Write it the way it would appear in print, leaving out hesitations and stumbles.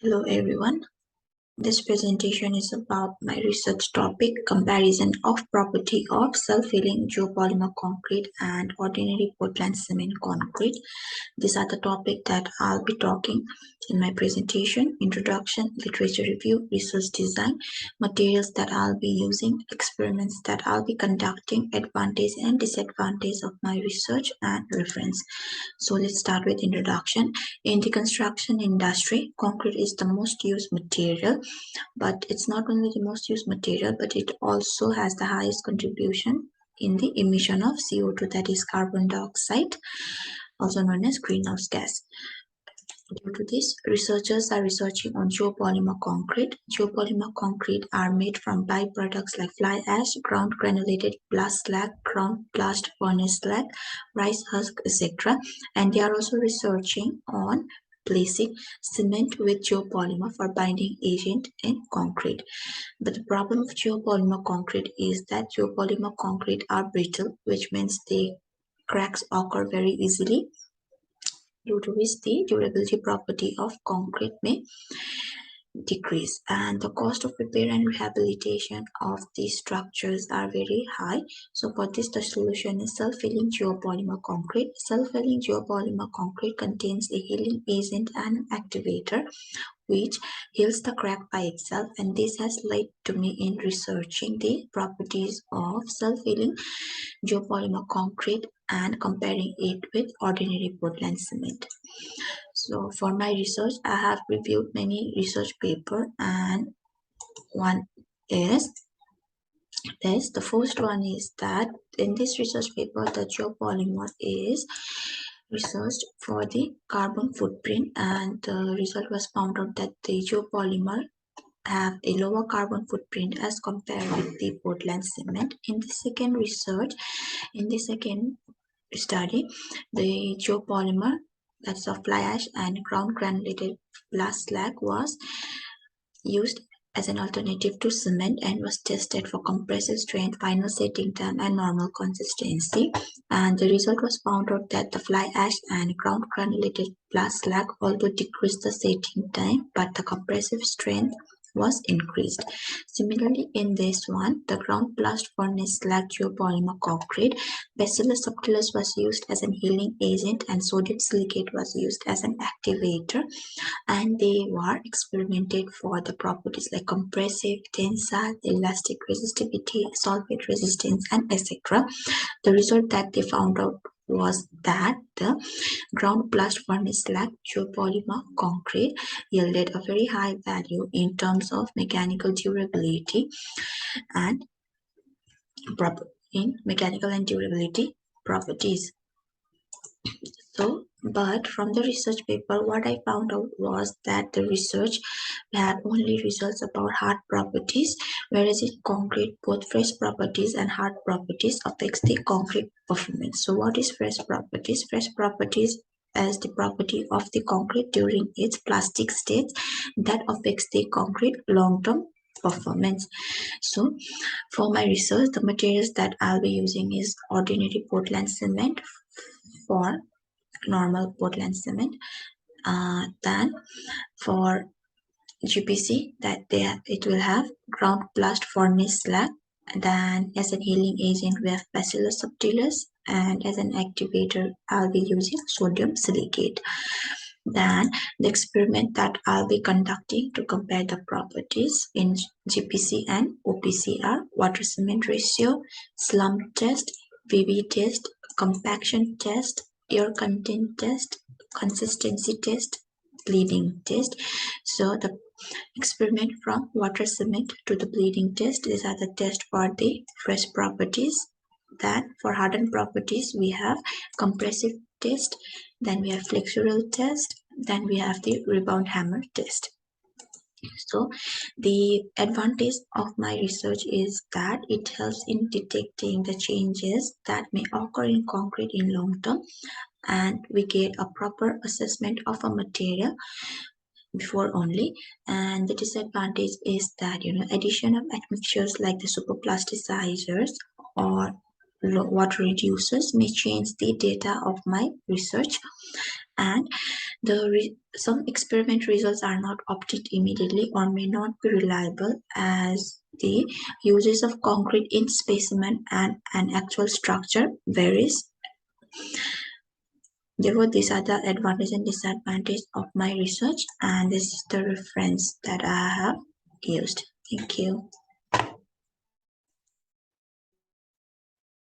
Hello everyone. This presentation is about my research topic, comparison of property of self-healing geopolymer concrete and ordinary Portland cement concrete. These are the topics that I'll be talking in my presentation: introduction, literature review, research design, materials that I'll be using, experiments that I'll be conducting, advantage and disadvantage of my research, and reference. So let's start with introduction. In the construction industry, concrete is the most used material, but it's not only the most used material, but it also has the highest contribution in the emission of CO2, that is carbon dioxide, also known as greenhouse gas. Due to this, researchers are researching on geopolymer concrete. Geopolymer concrete are made from byproducts like fly ash, ground granulated blast slag, ground blast furnace slag, rice husk, etc. And they are also researching on placing cement with geopolymer for binding agent in concrete. But the problem of geopolymer concrete is that geopolymer concrete are brittle, which means the cracks occur very easily, due to which the durability property of concrete may decrease, and the cost of repair and rehabilitation of these structures are very high. So for this, the solution is self-healing geopolymer concrete. Self-healing geopolymer concrete contains a healing agent and an activator which heals the crack by itself, and this has led to me in researching the properties of self-healing geopolymer concrete and comparing it with ordinary Portland cement. So for my research, I have reviewed many research papers, and one is this. The first one is that in this research paper, the geopolymer is researched for the carbon footprint, and the result was found out that the geopolymer have a lower carbon footprint as compared with the Portland cement. In the second study, the geopolymer, that's of fly ash and ground granulated blast slag, was used as an alternative to cement and was tested for compressive strength, final setting time, and normal consistency. And the result was found out that the fly ash and ground granulated blast slag although decreased the setting time, but the compressive strength was increased. Similarly, in this one, the ground blast furnace slag geopolymer concrete, Bacillus subtilis was used as an healing agent and sodium silicate was used as an activator, and they were experimented for the properties like compressive, tensile, elastic resistivity, solvent resistance, and etc. The result that they found out was that the ground blast furnace slag geopolymer concrete yielded a very high value in terms of mechanical durability and durability properties. So, but from the research paper, what I found out was that the research had only results about hard properties, whereas in concrete, both fresh properties and hard properties affects the concrete performance. So, what is fresh properties? Fresh properties as the property of the concrete during its plastic state that affects the concrete long-term performance. So, for my research, the materials that I'll be using is ordinary Portland cement for normal Portland cement. Then for GPC, it will have ground blast furnace slag. Then as a healing agent we have Bacillus subtilis, and as an activator I'll be using sodium silicate. Then the experiment that I'll be conducting to compare the properties in GPC and OPC are water cement ratio, slump test, VB test, compaction test, air content test, consistency test, bleeding test. So the experiment from water cement to the bleeding test, these are the tests for the fresh properties. Then for hardened properties we have compressive test, then we have flexural test, then we have the rebound hammer test. So the advantage of my research is that it helps in detecting the changes that may occur in concrete in long term, and we get a proper assessment of a material before only. And the disadvantage is that addition of admixtures like the superplasticizers or water reducers may change the data of my research. and some experiment results are not obtained immediately or may not be reliable, as the uses of concrete in specimen and an actual structure varies. Therefore, these are the advantages and disadvantages of my research, and this is the reference that I have used. Thank you.